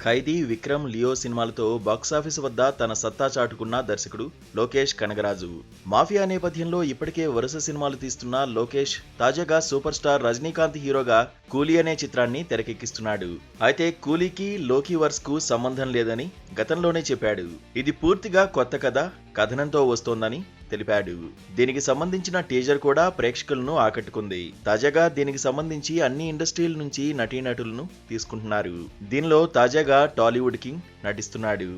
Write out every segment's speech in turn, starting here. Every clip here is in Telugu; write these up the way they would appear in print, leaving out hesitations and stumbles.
ఖైదీ, విక్రమ్, లియో సినిమాలతో బాక్సాఫీసు వద్ద తన సత్తా చాటుకున్న దర్శకుడు లోకేష్ కనగరాజు. మాఫియా నేపథ్యంలో ఇప్పటికే వరుస సినిమాలు తీస్తున్న లోకేష్ తాజాగా సూపర్ స్టార్ రజనీకాంత్ హీరోగా కూలీ అనే చిత్రాన్ని తెరకెక్కిస్తున్నాడు. అయితే కూలీకి లోకీ వర్స్ కు సంబంధం లేదని గతంలోనే చెప్పాడు. ఇది పూర్తిగా కొత్త కథనంతో వస్తోందని తెలిపాడు. దీనికి సంబంధించిన టీజర్ కూడా ప్రేక్షకులను ఆకట్టుకుంది. తాజాగా దీనికి సంబంధించి అన్ని ఇండస్ట్రీల నుంచి నటీనటులను తీసుకుంటున్నారు. దీనిలో తాజాగా టాలీవుడ్ కింగ్ నటిస్తున్నాడు.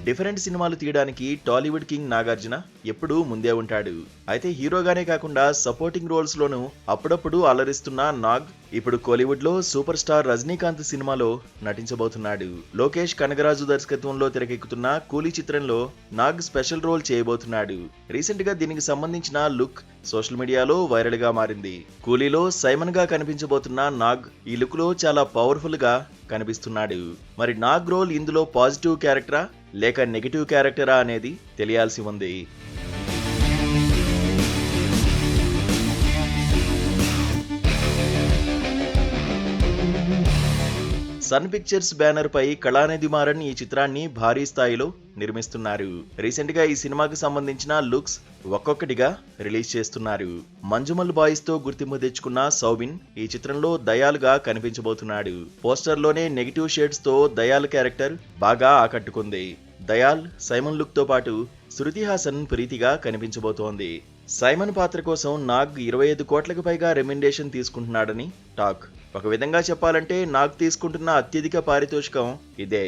డిఫరెంట్ సినిమాలు తీయడానికి టాలీవుడ్ కింగ్ నాగార్జున ఎప్పుడూ ముందే ఉంటాడు. అయితే హీరోగానే కాకుండా సపోర్టింగ్ రోల్స్ లోనూ అప్పుడప్పుడు అలరిస్తున్న నాగ్ ఇప్పుడు కోలీవుడ్ లో సూపర్ స్టార్ రజనీకాంత్ సినిమాలో నటించబోతున్నాడు. లోకేష్ కనగరాజు దర్శకత్వంలో తెరకెక్కుతున్న కూలీ చిత్రంలో నాగ్ స్పెషల్ రోల్ చేయబోతున్నాడు. రీసెంట్ గా దీనికి సంబంధించిన లుక్ సోషల్ మీడియాలో వైరల్ గా మారింది. కూలీలో సైమన్ గా కనిపించబోతున్న నాగ్ ఈ లుక్ లో చాలా పవర్ఫుల్ గా కనిపిస్తున్నాడు. మరి నాగ్ రోల్ ఇందులో పాజిటివ్ క్యారెక్టరా లేక నెగిటివ్ క్యారెక్టరా అనేది తెలియాల్సి ఉంది. సన్ పిక్చర్స్ బ్యానర్ పై కళానిధి మారన్ ఈ చిత్రాన్ని భారీ స్థాయిలో నిర్మిస్తున్నారు. రీసెంట్ గా ఈ సినిమాకి సంబంధించిన లుక్స్ ఒక్కొక్కటిగా రిలీజ్ చేస్తున్నారు. మంజుమల్ బాయ్స్ తో గుర్తింపు తెచ్చుకున్న సౌబిన్ ఈ చిత్రంలో దయాల్గా కనిపించబోతున్నాడు. పోస్టర్ లోనే నెగిటివ్ షేడ్స్ తో దయాల్ క్యారెక్టర్ బాగా ఆకట్టుకుంది. దయాల్ సైమన్ లుక్ తో పాటు శృతి హాసన్ ప్రీతిగా కనిపించబోతోంది. సైమన్ పాత్ర కోసం నాగ్ 25 కోట్లకు పైగా రెమ్యునరేషన్ తీసుకుంటున్నాడని టాక్. ఒక విధంగా చెప్పాలంటే నాగ్ తీసుకుంటున్న అత్యధిక పారితోషికం ఇదే.